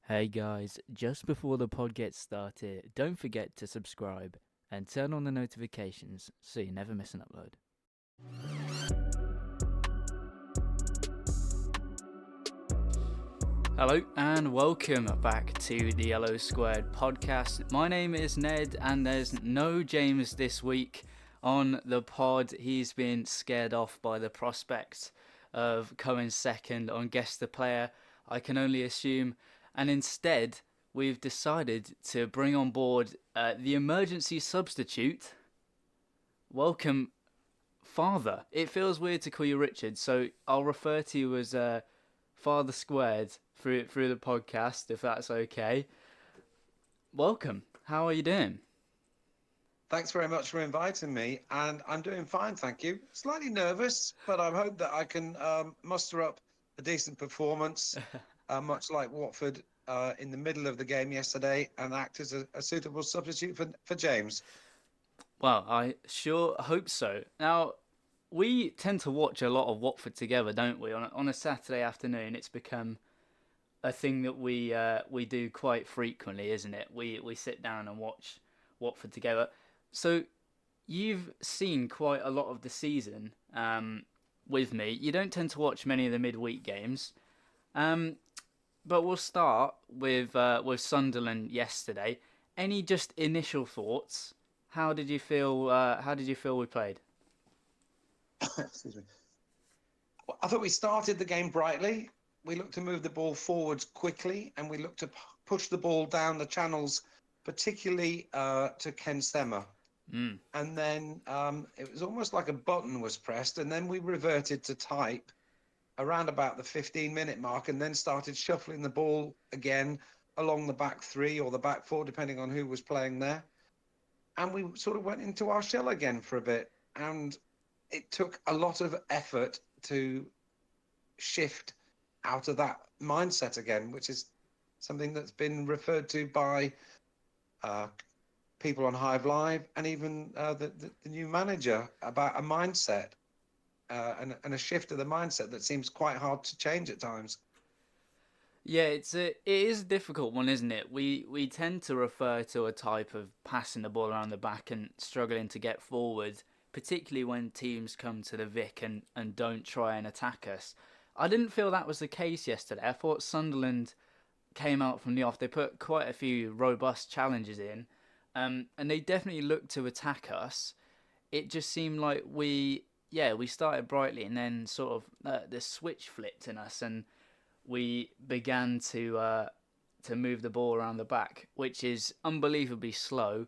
Hey guys, just before the pod gets started, don't forget to subscribe and turn on the notifications so you never miss an upload. Hello and welcome back to the Yellow Squared podcast. My name is Ned and there's no James this week on the pod. He's been scared off by the prospect of coming second on Guess the Player, I can only assume. And instead, we've decided to bring on board the emergency substitute. Welcome, Father. It feels weird to call you Richard, so I'll refer to you as Father Squared through the podcast, if that's okay. Welcome. How are you doing? Thanks very much for inviting me, and I'm doing fine, thank you. Slightly nervous, but I hope that I can muster up a decent performance, much like Watford in the middle of the game yesterday, and act as a suitable substitute for James. Well, I sure hope so. Now, we tend to watch a lot of Watford together, don't we? On a Saturday afternoon, it's become a thing that we do quite frequently, isn't it? We sit down and watch Watford together. So you've seen quite a lot of the season with me. You don't tend to watch many of the midweek games, um, but we'll start with Sunderland yesterday. Any just initial thoughts? How did you feel? How did you feel we played? Excuse me. Well, I thought we started the game brightly. We looked to move the ball forwards quickly, and we looked to push the ball down the channels, particularly to Ken Stemmer. Mm. And then it was almost like a button was pressed, and then we reverted to type around about the 15-minute mark, and then started shuffling the ball again along the back three or the back four, depending on who was playing there. And we sort of went into our shell again for a bit. And it took a lot of effort to shift out of that mindset again, which is something that's been referred to by uh, people on Hive Live and even the new manager about a mindset and a shift of the mindset that seems quite hard to change at times. Yeah, it is a difficult one, isn't it? We tend to refer to a type of passing the ball around the back and struggling to get forward, particularly when teams come to the Vic and don't try and attack us. I didn't feel that was the case yesterday. I thought Sunderland came out from the off. They put quite a few robust challenges in, and they definitely looked to attack us. It just seemed like we started brightly and then sort of the switch flipped in us and we began to move the ball around the back, which is unbelievably slow,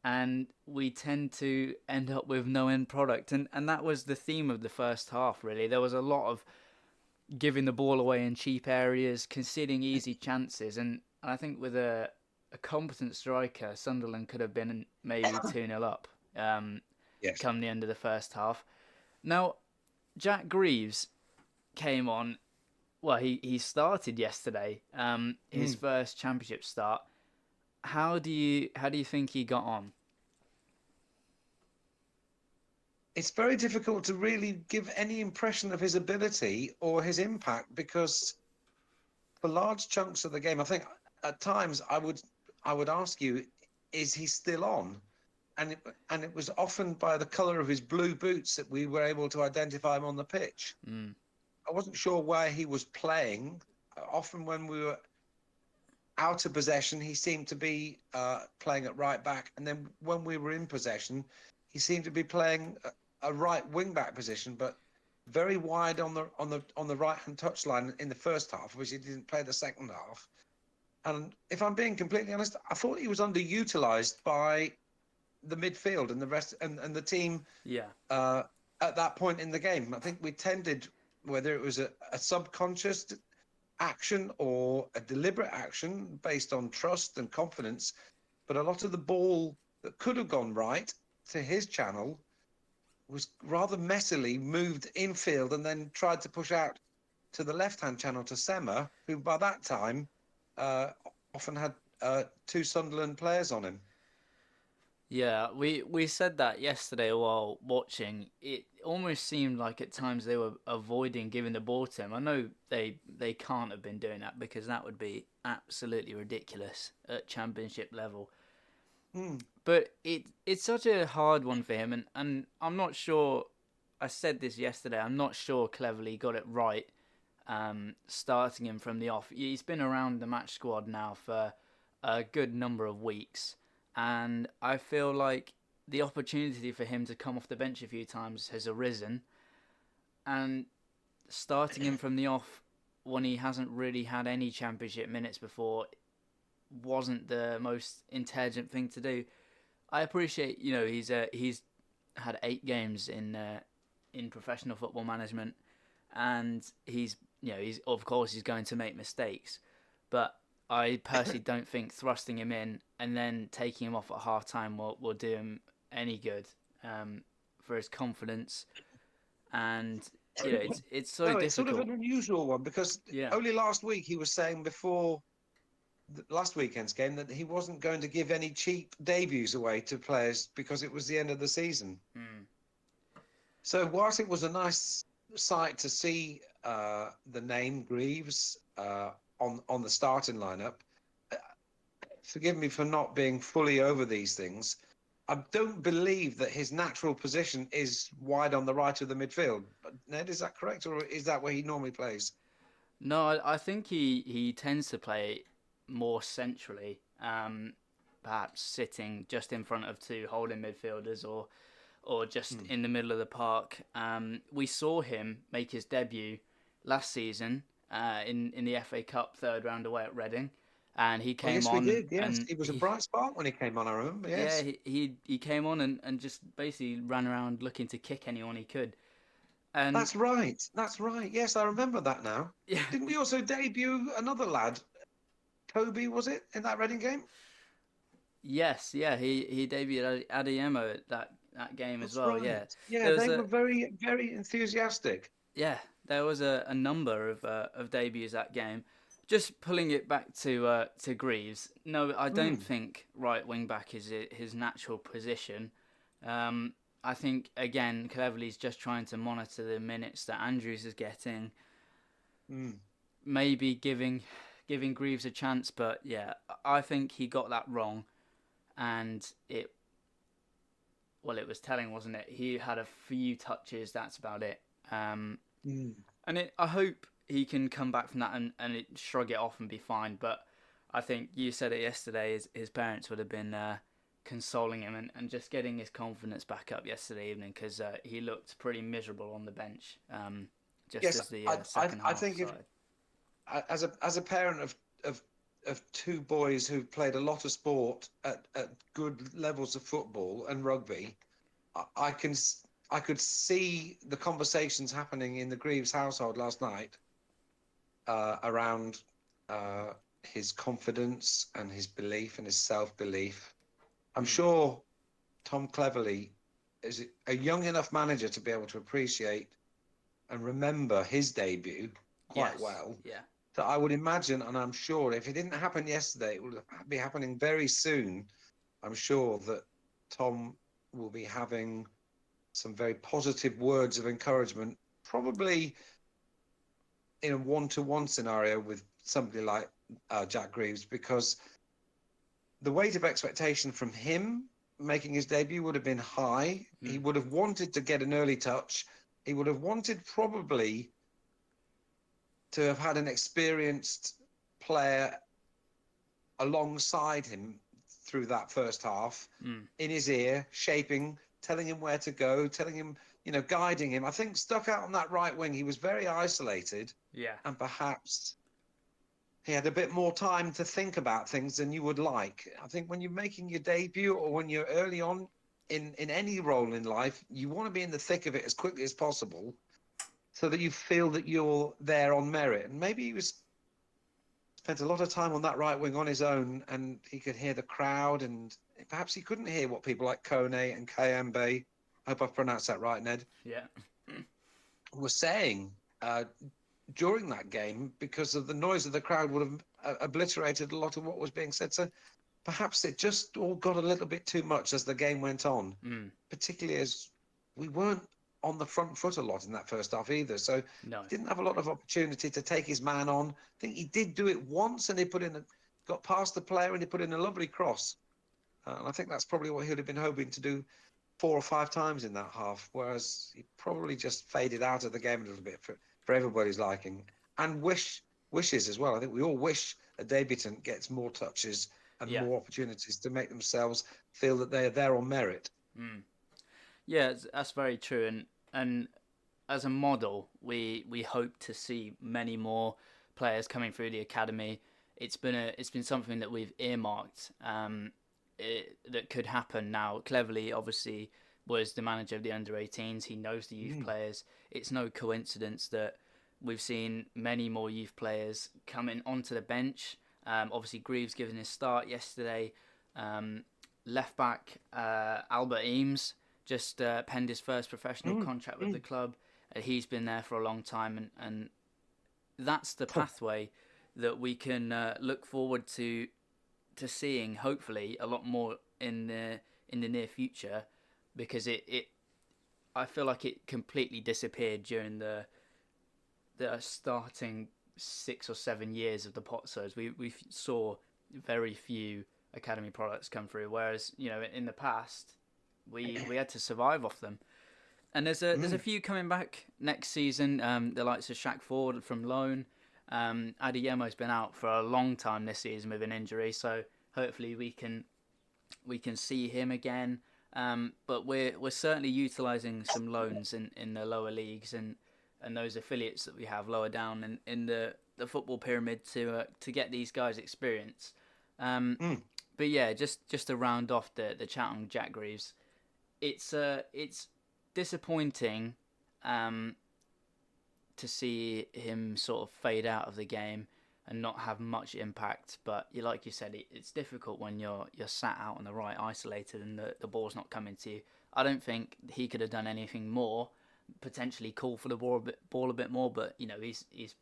and we tend to end up with no end product. And that was the theme of the first half, really. There was a lot of giving the ball away in cheap areas, conceding easy chances, and I think with a competent striker, Sunderland could have been maybe 2-0 up Yes. come the end of the first half. Now, Jack Greaves came on. Well, he started yesterday, his Mm. first championship start. How do you think he got on? It's very difficult to really give any impression of his ability or his impact because for large chunks of the game, I think at times I would ask you, is he still on? And it was often by the colour of his blue boots that we were able to identify him on the pitch. Mm. I wasn't sure where he was playing. Often when we were out of possession, he seemed to be playing at right back, and then when we were in possession, he seemed to be playing a right wing back position, but very wide on the right hand touchline in the first half, which he didn't play the second half. And if I'm being completely honest, I thought he was underutilized by the midfield and the rest and the team Yeah. uh, at that point in the game. I think we tended, whether it was a subconscious action or a deliberate action based on trust and confidence, but a lot of the ball that could have gone right to his channel was rather messily moved infield and then tried to push out to the left-hand channel to Sema, who by that time uh, often had two Sunderland players on him. Yeah, we said that yesterday while watching. It almost seemed like at times they were avoiding giving the ball to him. I know they can't have been doing that because that would be absolutely ridiculous at championship level. Hmm. But it's such a hard one for him, and I'm not sure. I said this yesterday. I'm not sure Cleverley got it right, starting him from the off. He's been around the match squad now for a good number of weeks, and I feel like the opportunity for him to come off the bench a few times has arisen, and starting him from the off when he hasn't really had any championship minutes before wasn't the most intelligent thing to do. I appreciate, he's had 8 games in professional football management, and he's of course he's going to make mistakes, but I personally don't think thrusting him in and then taking him off at half time will do him any good, for his confidence, and it's so No, it's sort of difficult. an unusual one because Yeah. only last week he was saying before last weekend's game that he wasn't going to give any cheap debuts away to players because it was the end of the season. Mm. So whilst it was a nice sight to see the name Greaves on the starting lineup, uh, forgive me for not being fully over these things. I don't believe that his natural position is wide on the right of the midfield. But Ned, is that correct, or is that where he normally plays? No, I think he tends to play more centrally, perhaps sitting just in front of two holding midfielders or just Hmm. in the middle of the park. We saw him make his debut last season, in the FA Cup third round away at Reading, and he Oh, came yes, we on did. Yes, and he was a bright spark when he came on. I remember. yeah, Yes, he came on and just basically ran around looking to kick anyone he could. And that's right. That's right. Yes, I remember that now. yeah, Didn't we also debut another lad, Toby? Was it in that Reading game? yes, yeah, he debuted Adeyemo at that game as That's well. Yeah, right. Yeah, there was they a were very, very enthusiastic. yeah, there was a number of debuts that game. Just pulling it back to Greaves. No, I don't Hmm. think right wing back is his natural position. I think again, Cleverley's just trying to monitor the minutes that Andrews is getting, Hmm. maybe giving Greaves a chance. But yeah, I think he got that wrong, and it was telling, wasn't it? He had a few touches. That's about it. Um, Hmm. I hope he can come back from that and shrug it off and be fine. But I think you said it yesterday. His parents would have been consoling him and just getting his confidence back up yesterday evening because he looked pretty miserable on the bench, just Yes, as the I, I, second I half think if started. as a parent of of two boys who played a lot of sport at good levels of football and rugby, I can I could see the conversations happening in the Greaves household last night around uh, his confidence and his belief and his self belief. I'm Mm. sure Tom Cleverley is a young enough manager to be able to appreciate and remember his debut quite Yes. well. Yeah. So I would imagine, and I'm sure if it didn't happen yesterday, it will be happening very soon. I'm sure that Tom will be having some very positive words of encouragement, probably in a one-to-one scenario with somebody like Jack Greaves, because the weight of expectation from him making his debut would have been high. He Mm. would have wanted to get an early touch. He would have wanted probably to have had an experienced player alongside him through that first half, Mm. in his ear, shaping, telling him where to go, telling him, guiding him. I think stuck out on that right wing, he was very isolated, Yeah. and perhaps he had a bit more time to think about things than you would like. I think when you're making your debut or when you're early on in any role in life, you want to be in the thick of it as quickly as possible so that you feel that you're there on merit. And maybe he was spent a lot of time on that right wing on his own, and he could hear the crowd, and perhaps he couldn't hear what people like Kone and Kayembe, I hope I've pronounced that right, Ned, Yeah. were saying during that game because of the noise of the crowd would have obliterated a lot of what was being said. So perhaps it just all got a little bit too much as the game went on, Mm, particularly as we weren't on the front foot a lot in that first half either. So he no. didn't have a lot of opportunity to take his man on. I think he did do it once, and he got past the player, and he put in a lovely cross. And I think that's probably what he'd have been hoping to do 4 or 5 times in that half, whereas he probably just faded out of the game a little bit for everybody's liking and wishes as well. I think we all wish a debutant gets more touches and Yeah. more opportunities to make themselves feel that they are there on merit. Mm. Yeah, that's very true. And as a model, we hope to see many more players coming through the academy. It's been something that we've earmarked, that could happen now. Cleverley obviously was the manager of the under-18s. He knows the youth Mm. players. It's no coincidence that we've seen many more youth players coming onto the bench. Obviously, Greaves given his start yesterday. Um, Left back Albert Eames just penned his first professional Mm. contract with the Mm. club. He's been there for a long time, and that's the pathway that we can look forward to seeing. Hopefully, a lot more in the near future, because it I feel like it completely disappeared during the starting 6 or 7 years of the Potsos. We saw very few academy products come through, whereas in the past we had to survive off them. And there's a Mm. few coming back next season. The likes of Shaq Ford from loan. Adeyemo's been out for a long time this season with an injury, so hopefully we can see him again. But we're certainly utilising some loans in the lower leagues and those affiliates that we have lower down in the football pyramid to get these guys experience. Um, Mm. but yeah, just to round off the chat on Jack Greaves, it's disappointing um, to see him sort of fade out of the game and not have much impact. But like you said, it's difficult when you're sat out on the right, isolated, and the ball's not coming to you. I don't think he could have done anything more. Potentially call for the ball a bit more, but he's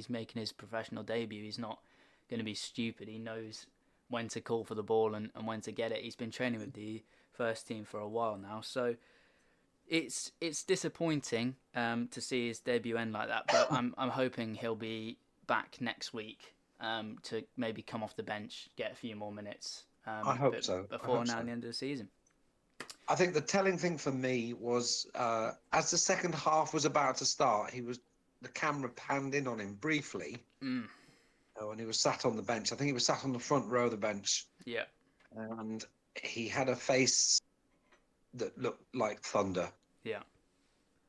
making his professional debut. He's not going to be stupid. He knows when to call for the ball and when to get it. He's been training with the first team for a while now, so it's disappointing to see his debut end like that. But I'm hoping he'll be back next week to maybe come off the bench, get a few more minutes I hope but so. I before hope now so. the end of the season. I think the telling thing for me was as the second half was about to start, the camera panned in on him briefly. Mm, And he was sat on the bench. I think he was sat on the front row of the bench, yeah, and he had a face that looked like thunder. yeah,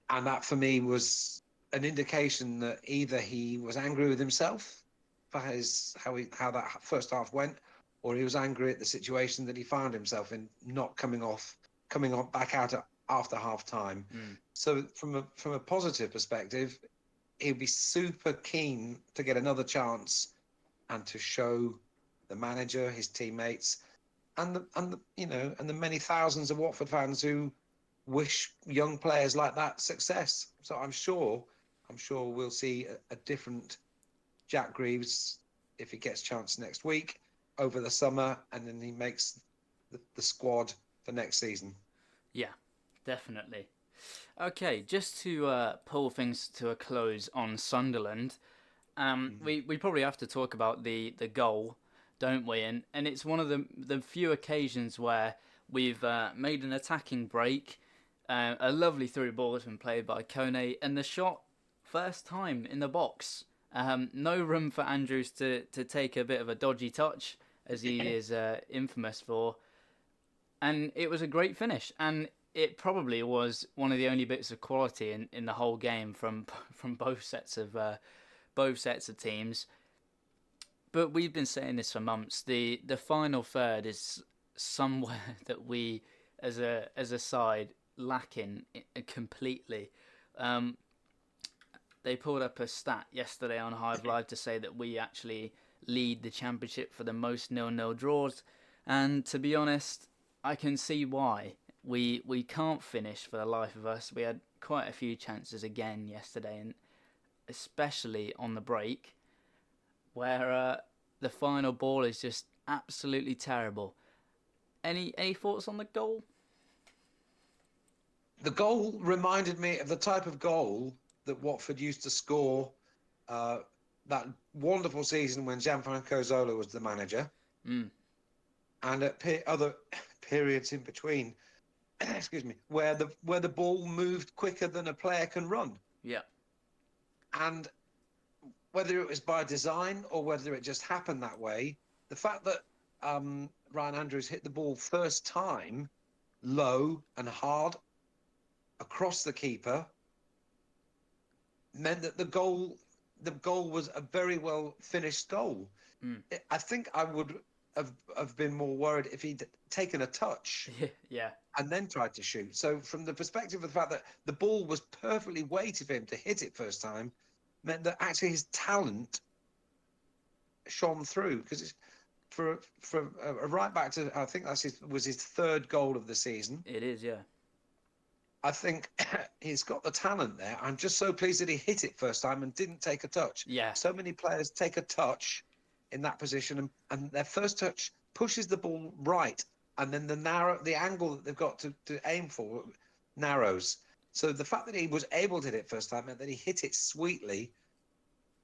And that for me was an indication that either he was angry with himself for how that first half went, or he was angry at the situation that he found himself in, not coming on back out after half time. mm, So from a positive perspective, he'd be super keen to get another chance and to show the manager, his teammates, and the many thousands of Watford fans who wish young players like that success. So I'm sure we'll see a different Jack Greaves if he gets a chance next week over the summer, and then he makes the squad for next season. yeah, definitely. Okay, just to pull things to a close on Sunderland, Mm. we probably have to talk about the goal, don't we? And it's one of the few occasions where we've made an attacking break. A lovely through ball has been played by Kone, and the shot first time in the box. No room for Andrews to take a bit of a dodgy touch, as he is infamous for. And it was a great finish, and it probably was one of the only bits of quality in the whole game from both sets of teams. But we've been saying this for months. The final third is somewhere that we, as a side, lacking completely. Um, they pulled up a stat yesterday on Hive Live to say that we actually lead the championship for the most nil-nil draws, and to be honest, I can see why. We can't finish for the life of us. We had quite a few chances again yesterday, and especially on the break, where the final ball is just absolutely terrible. Any thoughts on the goal? The goal reminded me of the type of goal that Watford used to score uh, that wonderful season when Gianfranco Zola was the manager, Mm, and at other periods in between. Excuse me, where the ball moved quicker than a player can run, yeah. and whether it was by design or whether it just happened that way, the fact that Ryan Andrews hit the ball first time low and hard across the keeper meant that the goal was a very well finished goal. Mm. I think I would have been more worried if he'd taken a touch Yeah. and then tried to shoot. So from the perspective of the fact that the ball was perfectly weighted for him to hit it first time, meant that actually his talent shone through, because it's for a right back to, I think was his third goal of the season. It is, yeah. I think he's got the talent there. I'm just so pleased that he hit it first time and didn't take a touch. Yeah. So many players take a touch in that position, and their first touch pushes the ball right, and then the angle that they've got to aim for narrows. So the fact that he was able to hit it first time meant that he hit it sweetly.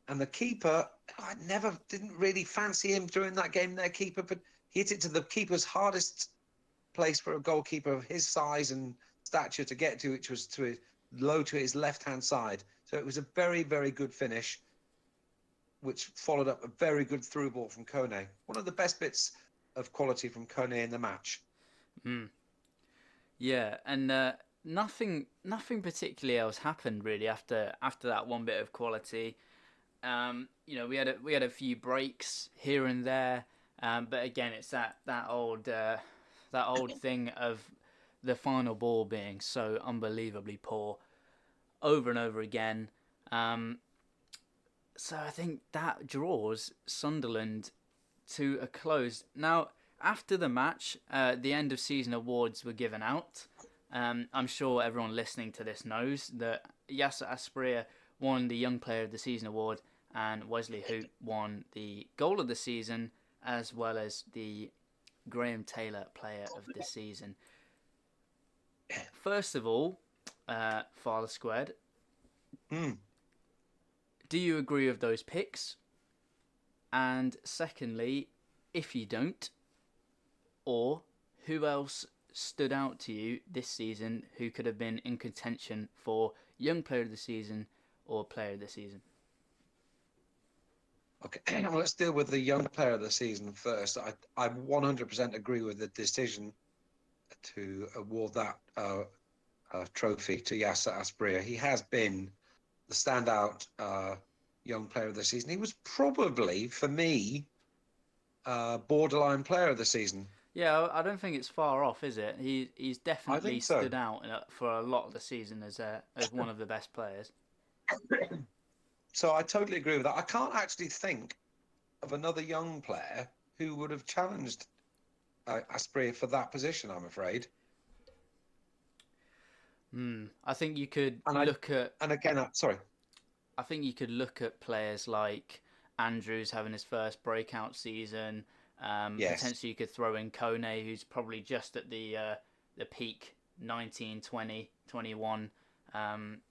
And the keeper, I never didn't really fancy him during that game, their keeper, but he hit it to the keeper's hardest place for a goalkeeper of his size and stature to get to, which was low to his left-hand side. So it was a very, very good finish, which followed up a very good through ball from Kone. One of the best bits of quality from Kone in the match. Mm. Yeah, and nothing particularly else happened really after that one bit of quality. We had a few breaks here and there, but again, it's that old thing of the final ball being so unbelievably poor over and over again. Um, so I think that draws Sunderland to a close. Now, after the match, the end of season awards were given out. I'm sure everyone listening to this knows that Yasser Asprilla won the Young Player of the Season award, and Wesley Hoot won the Goal of the Season, as well as the Graham Taylor Player of the Season. First of all, Father Squared, Mm. do you agree with those picks? And secondly, if you don't, or who else stood out to you this season who could have been in contention for Young Player of the Season or Player of the Season? Okay, well, let's deal with the Young Player of the Season first. I 100% agree with the decision to award that trophy to Yasser Asprilla. He has been the standout young player of the season. He was probably, for me, borderline player of the season. Yeah, I don't think it's far off, is it? He's I definitely think so. stood out for a lot of the season as one of the best players. So I totally agree with that. I can't actually think of another young player who would have challenged Asprilla for that position, I'm afraid. I think you could And I look at and again, sorry. I think you could look at players like Andrews having his first breakout season. Yes. Potentially, you could throw in Kone, who's probably just at the peak 19, 20, 21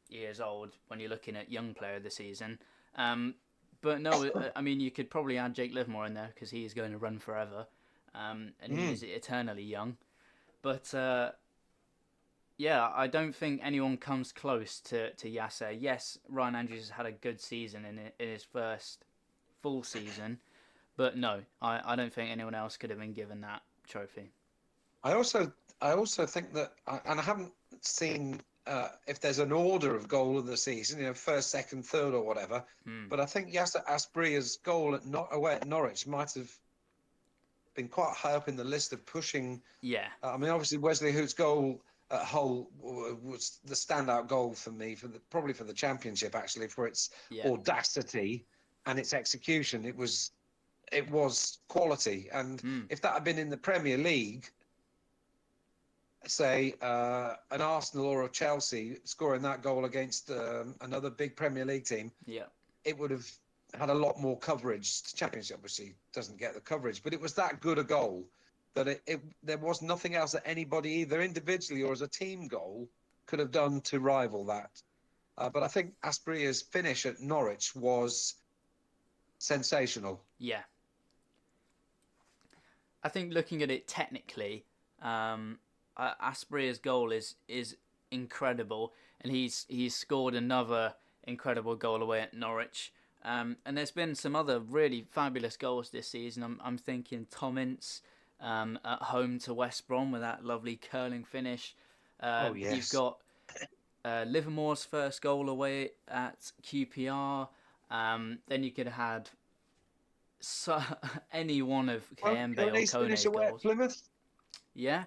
years old when you're looking at young player of the season. But no, I mean, you could probably add Jake Livermore in there because he is going to run forever, and he is eternally young. But yeah, I don't think anyone comes close to Yasser. Yes, Ryan Andrews has had a good season in his first full season, but no, I don't think anyone else could have been given that trophy. I also I also think that, and I haven't seen if there's an order of goal of the season, first, second, third, or whatever. Hmm. But I think Yasser Asprilla's goal away at Norwich might have been quite high up in the list of pushing. Yeah, I mean, obviously Wesley Hoot's goal at Hull was the standout goal for me, probably for the championship, actually, for its yeah. audacity and its execution. It was quality, and Hmm. if that had been in the Premier League, say an Arsenal or a Chelsea scoring that goal against another big Premier League team, Yeah. it would have had a lot more coverage. The Championship obviously doesn't get the coverage, but it was that good a goal that there was nothing else that anybody, either individually or as a team goal, could have done to rival that. But I think Asprilla's finish at Norwich was sensational. Yeah. I think looking at it technically, Asprilla's goal is incredible, and he's scored another incredible goal away at Norwich. And there's been some other really fabulous goals this season. I'm thinking Tom Ince at home to West Brom with that lovely curling finish. Oh, You've yes. got Livermore's first goal away at QPR. Then you could have had so, any one of Well, Kayembe or Coney's finish Kone's away at goals. Plymouth. Yeah,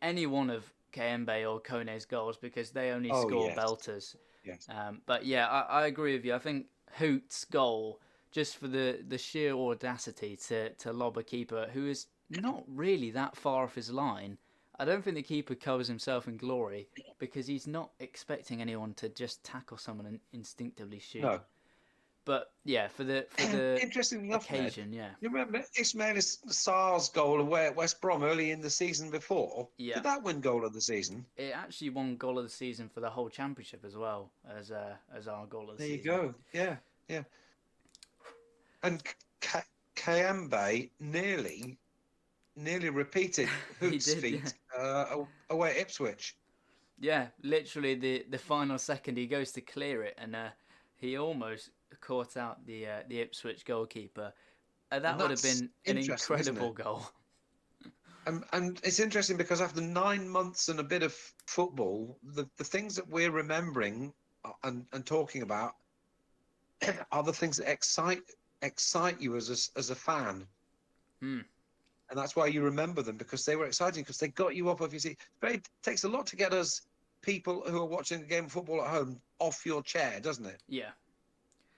any one of Kayembe or Kone's goals because they only Oh, score yes. belters. Yes. But yeah, I agree with you. I think Hoot's goal, just for the sheer audacity to lob a keeper who is not really that far off his line. I don't think the keeper covers himself in glory because he's not expecting anyone to just tackle someone and instinctively shoot. No. But yeah, for the Interestingly enough, Ned, occasion, yeah. you remember Ismail Sarr's goal away at West Brom early in the season before? Yeah. Did that win goal of the season? It actually won goal of the season for the whole championship as well as our goal of the There you season. go. Yeah, yeah. And Kayembe nearly repeated He Hoot's did, feat away at Ipswich. yeah. Literally the final second he goes to clear it and he almost caught out the Ipswich goalkeeper. And That would have that's been an interesting, isn't incredible it? goal. And it's interesting because after 9 months and a bit of football, the things that we're remembering and talking about are the things that excite you as a fan. Hmm. And that's why you remember them, because they were exciting, because they got you up off your seat. It takes a lot to get us people who are watching a game of football at home off your chair, doesn't it? Yeah,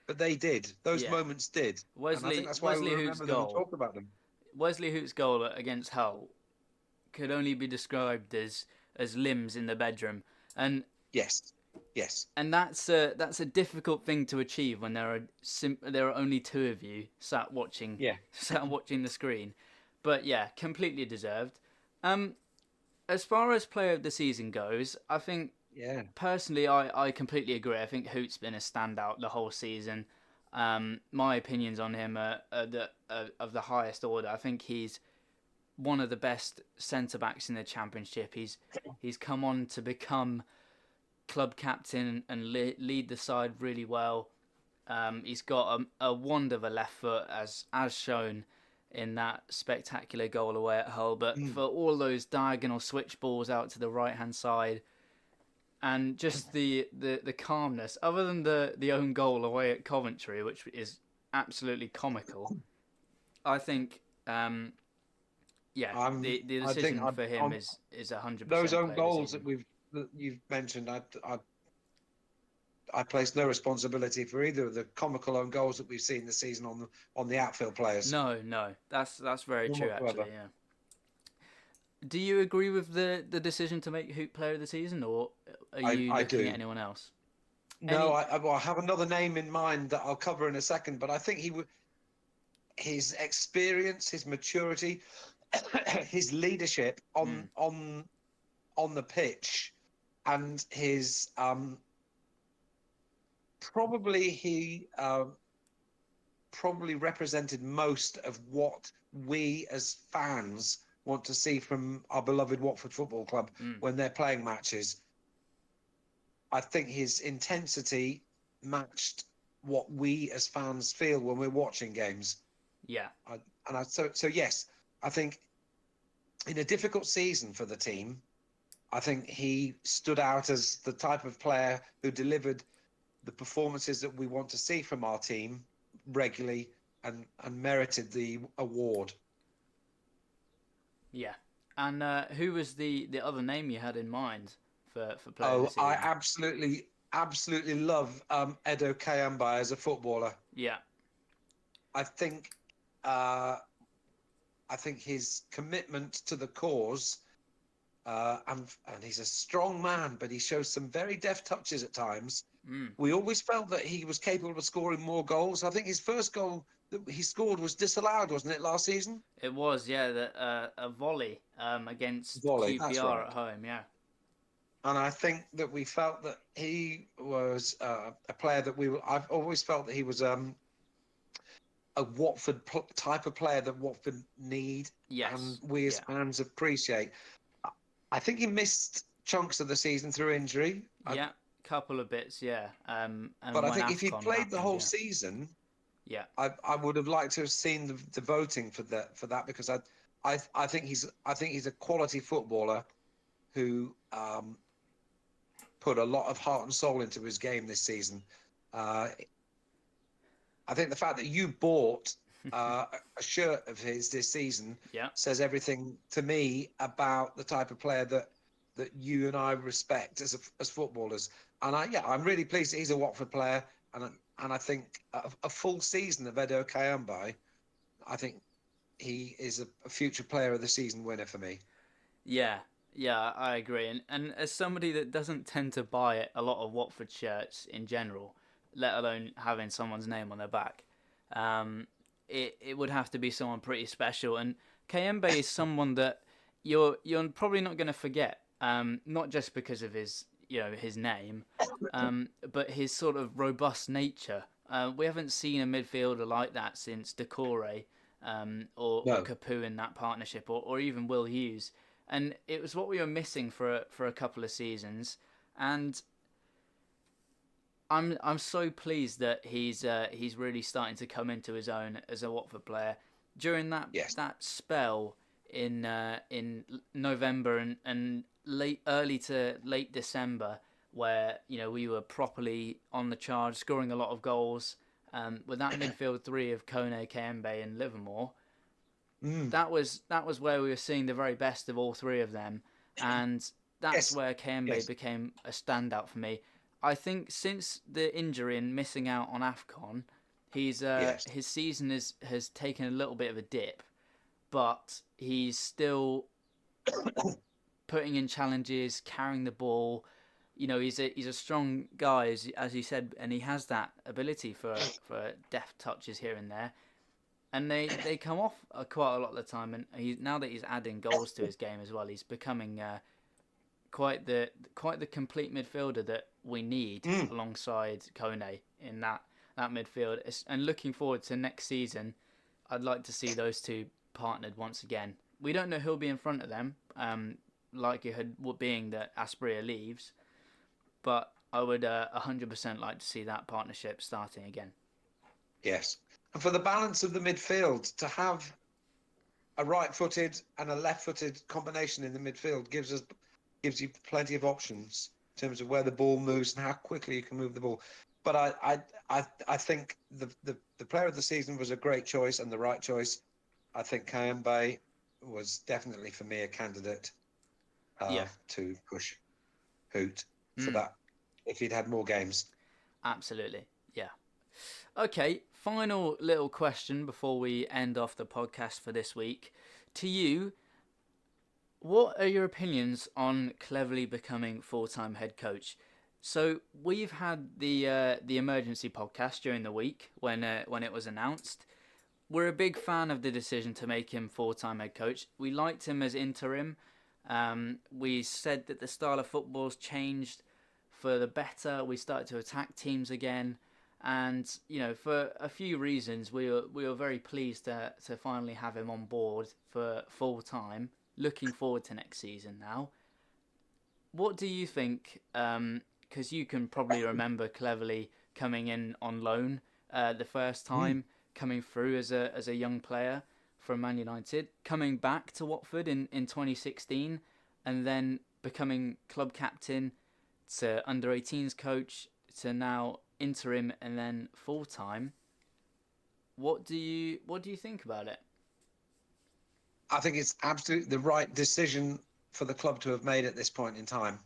But they did. Those yeah. moments did. And I think that's why we Wesley Hoot's remember them and goal. talk about them. Wesley Hoot's goal against Hull could only be described as limbs in the bedroom, and Yes. Yes. that's a difficult thing to achieve when there are only two of you sat watching Yeah. sat watching the screen. But yeah, completely deserved. As far as player of the season goes, I think Yeah. personally I completely agree. I think Hoot's been a standout the whole season. My opinions on him are of the highest order. I think he's one of the best centre backs in the Championship. He's come on to become club captain and lead the side really well. He's got a wand of a left foot as shown in that spectacular goal away at Hull. But for all those diagonal switch balls out to the right hand side, and just the calmness, other than the own goal away at Coventry, which is absolutely comical, I think. Yeah, the I think decision for him on is 100% those own player of the goals season. that you've mentioned. I place no responsibility for either of the comical own goals that we've seen this season on the outfield players. No, that's very None true whatsoever. actually. Yeah. Do you agree with the decision to make Hoop player of the season, or are you I looking do. at anyone else? No, Any? well, I have another name in mind that I'll cover in a second, but I think his experience, his maturity, his leadership Mm, on the pitch, and his probably he probably represented most of what we as fans want to see from our beloved Watford Football Club mm, when they're playing matches. I think his intensity matched what we as fans feel when we're watching games. yeah, So yes, I think in a difficult season for the team, I think he stood out as the type of player who delivered the performances that we want to see from our team regularly and merited the award. yeah. And who was the other name you had in mind for player of the Oh, I season? absolutely love Edo Kayamba as a footballer. Yeah, I think uh, I think his commitment to the cause, and he's a strong man, but he shows some very deft touches at times. We always felt that he was capable of scoring more goals. I think his first goal that he scored was disallowed, wasn't it, last season? It was, yeah, a volley against Volley, that's QPR right. at home, yeah. And I think that we felt that he was a player that I've always felt that he was a Watford type of player that Watford need, and Yes, we as yeah, fans appreciate. I think he missed chunks of the season through injury. yeah, couple of bits, yeah. But And I when think if he AFCON played the happened, whole yeah, season, yeah, I would have liked to have seen the voting for that because I think he's a quality footballer who put a lot of heart and soul into his game this season. Uh, I think the fact that you bought a shirt of his this season yeah, says everything to me about the type of player that you and I respect as footballers. And I'm really pleased that he's a Watford player, and I think a full season of Edo Kayambai, I think he is a future player of the season winner for me. yeah, yeah. I agree. And as somebody that doesn't tend to buy a lot of Watford shirts in general, let alone having someone's name on their back, um, it would have to be someone pretty special. And Kayembe is someone that you're probably not going to forget. Not just because of his his name, but his sort of robust nature. We haven't seen a midfielder like that since Decore, or No, Capu in that partnership, or even Will Hughes, and it was what we were missing for a couple of seasons. And I'm so pleased that he's really starting to come into his own as a Watford player. During yes, that spell in November and early to late December, where we were properly on the charge, scoring a lot of goals. With that midfield three of Kone, Kembe, and Livermore, mm, that was where we were seeing the very best of all three of them, and that's yes, where Kembe yes, became a standout for me. I think since the injury and missing out on AFCON, yes. his season has taken a little bit of a dip, but he's still putting in challenges, carrying the ball. He's a strong guy, as you said, and he has that ability for deft touches here and there, and they come off quite a lot of the time. And now that he's adding goals to his game as well, he's becoming quite the complete midfielder that we need Mm. alongside Kone in that midfield. And looking forward to next season, I'd like to see those two partnered once again. We don't know who'll be in front of them. Likelihood being that Aspria leaves, but I would 100% like to see that partnership starting again. Yes. And for the balance of the midfield, to have a right-footed and a left-footed combination in the midfield gives you plenty of options in terms of where the ball moves and how quickly you can move the ball. But I think the player of the season was a great choice and the right choice. I think Kayambe was definitely for me a candidate Yeah. to push Hoot for Mm, that if he'd had more games. absolutely. Yeah. Okay, final little question before we end off the podcast for this week. To you, what are your opinions on Cleverley becoming full-time head coach? So we've had the emergency podcast during the week when it was announced. We're a big fan of the decision to make him full-time head coach. We liked him as interim. We said that the style of football's changed for the better. We started to attack teams again, and for a few reasons, we were very pleased to finally have him on board for full time. Looking forward to next season now. What do you think? Because you can probably remember Cleverley coming in on loan the first Mm. time, coming through as a young player from Man United, coming back to Watford in 2016, and then becoming club captain to under 18s coach to now interim and then full time. What do you think about it? I think it's absolutely the right decision for the club to have made at this point in time.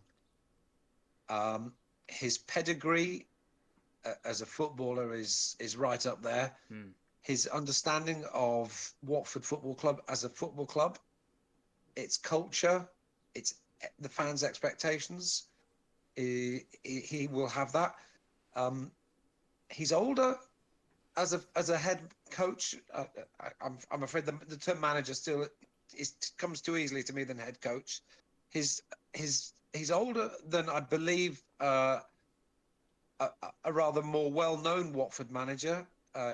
Um, his pedigree as a footballer is right up there. Hmm. His understanding of Watford Football Club as a football club, its culture, its the fans' expectations, he will have that. Um, he's older as a head coach. I'm afraid the term manager still comes too easily to me than head coach. His he's older than I believe a rather more well-known Watford manager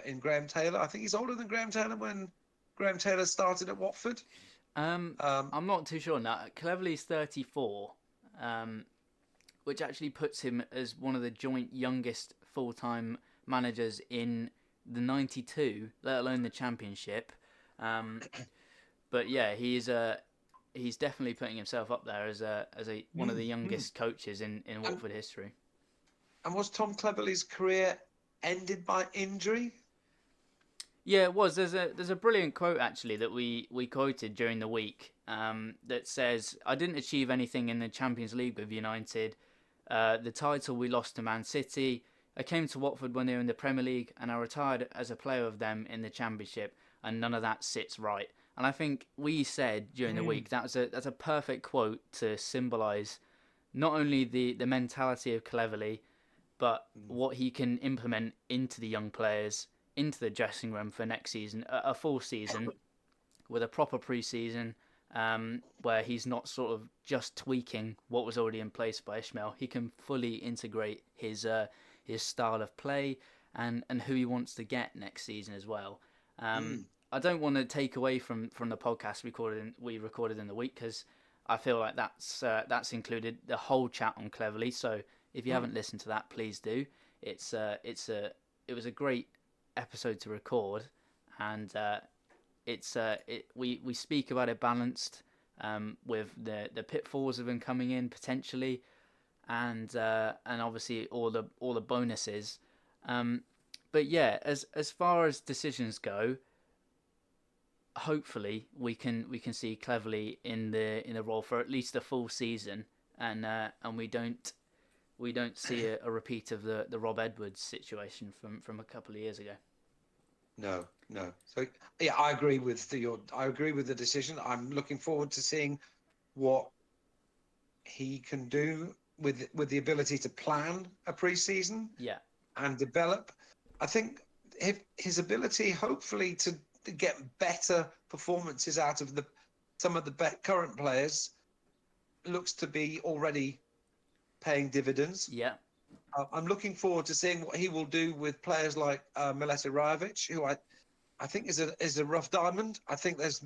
in Graham Taylor. I think he's older than Graham Taylor when Graham Taylor started at Watford. Um, Um, I'm not too sure now. Cleverley's 34, um, which actually puts him as one of the joint youngest full-time managers in the 92, let alone the Championship. Um, but yeah, he's definitely putting himself up there as a one of the mm, mm. youngest coaches in And, Watford history. and was Tom Cleverley's career ended by injury? Yeah, it was. There's a brilliant quote actually that we quoted during the week that says, "I didn't achieve anything in the Champions League with United. The title we lost to Man City. I came to Watford when they were in the Premier League, and I retired as a player of them in the Championship, and none of that sits right." And I think we said during the Mm, week that's a perfect quote to symbolise not only the mentality of Cleverley, but mm, what he can implement into the young players, into the dressing room for next season, a full season with a proper pre-season, where he's not sort of just tweaking what was already in place by Ishmael. He can fully integrate his style of play and who he wants to get next season as well. mm, I don't want to take away from the podcast we recorded in the week, because I feel like that's included the whole chat on Cleverly. So if you mm. haven't listened to that, please do. It was a great episode to record, and we speak about it balanced, with the pitfalls of him coming in potentially, and obviously all the bonuses. Um, but yeah, as far as decisions go, hopefully we can see Cleverly in the role for at least a full season, and we don't see a repeat of the Rob Edwards situation from a couple of years ago. No, no. So yeah, I agree with the decision. I'm looking forward to seeing what he can do with the ability to plan a preseason Yeah, and develop. I think if his ability, hopefully, to get better performances out of the some of the current players looks to be already paying dividends. yeah, I'm looking forward to seeing what he will do with players like Mileta Rajovic, who I think is a rough diamond. I think there's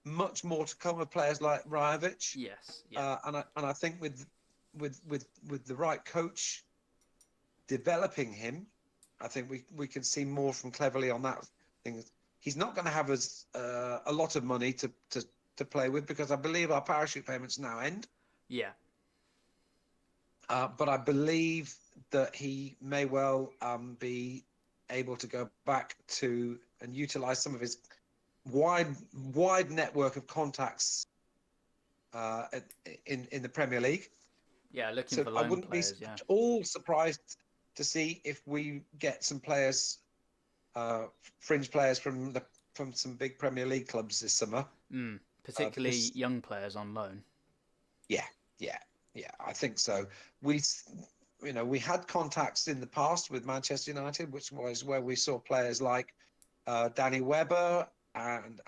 much more to come with players like Rajovic, yes, yeah, and I think with the right coach developing him, I think we can see more from Cleverley on that thing. He's not going to have a lot of money to play with, because I believe our parachute payments now end. yeah, But I believe that he may well be able to go back to and utilize some of his wide network of contacts uh, in the Premier League. yeah. Looking So for I loan wouldn't be players. Yeah, at all surprised to see if we get some players, fringe players from some big Premier League clubs this summer. particularly Because young players on loan. yeah, yeah, yeah, I think so. We, we had contacts in the past with Manchester United, which was where we saw players like Danny Webber and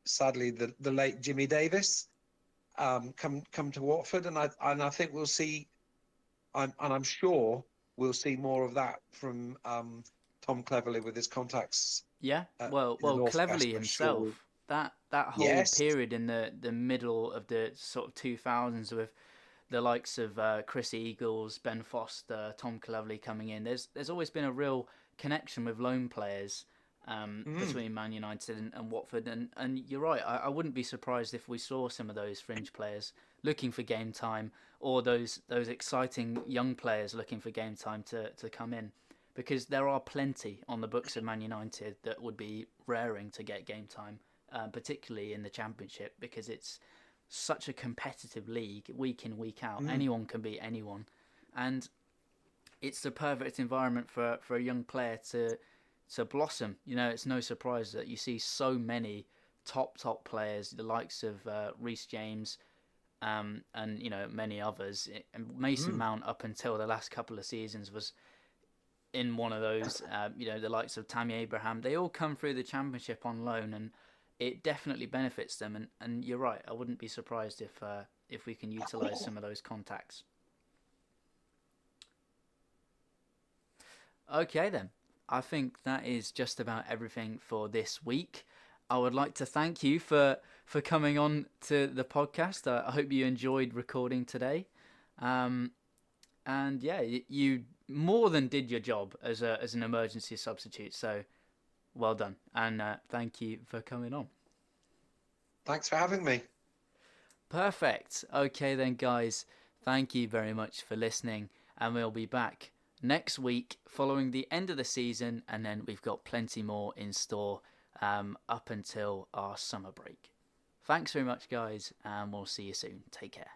sadly the late Jimmy Davis come to Watford, and I think we'll see. I'm sure we'll see more of that from Tom Cleverley with his contacts Yeah, in the Cleverly northwest. I'm sure we'll. himself. That whole Yes. period in the middle of the sort of 2000s, with the likes of Chris Eagles, Ben Foster, Tom Cleverley coming in. There's always been a real connection with loan players, Mm, between Man United and Watford. And you're right. I wouldn't be surprised if we saw some of those fringe players looking for game time, or those exciting young players looking for game time to come in, because there are plenty on the books of Man United that would be raring to get game time, particularly in the Championship, because it's such a competitive league week in, week out. mm, Anyone can beat anyone, and it's the perfect environment for a young player to blossom. It's no surprise that you see so many top players, the likes of Reece James, and many others. And Mason Mount, up until the last couple of seasons, was in one of those. The likes of Tammy Abraham, they all come through the Championship on loan, and it definitely benefits them. And you're right, I wouldn't be surprised if we can utilise some of those contacts. Okay then, I think that is just about everything for this week. I would like to thank you for coming on to the podcast. I hope you enjoyed recording today. And yeah, you more than did your job as an emergency substitute. So well done, and thank you for coming on. Thanks for having me. Perfect. Okay then, guys. Thank you very much for listening, and we'll be back next week following the end of the season, and then we've got plenty more in store up until our summer break. Thanks very much, guys, and we'll see you soon. Take care.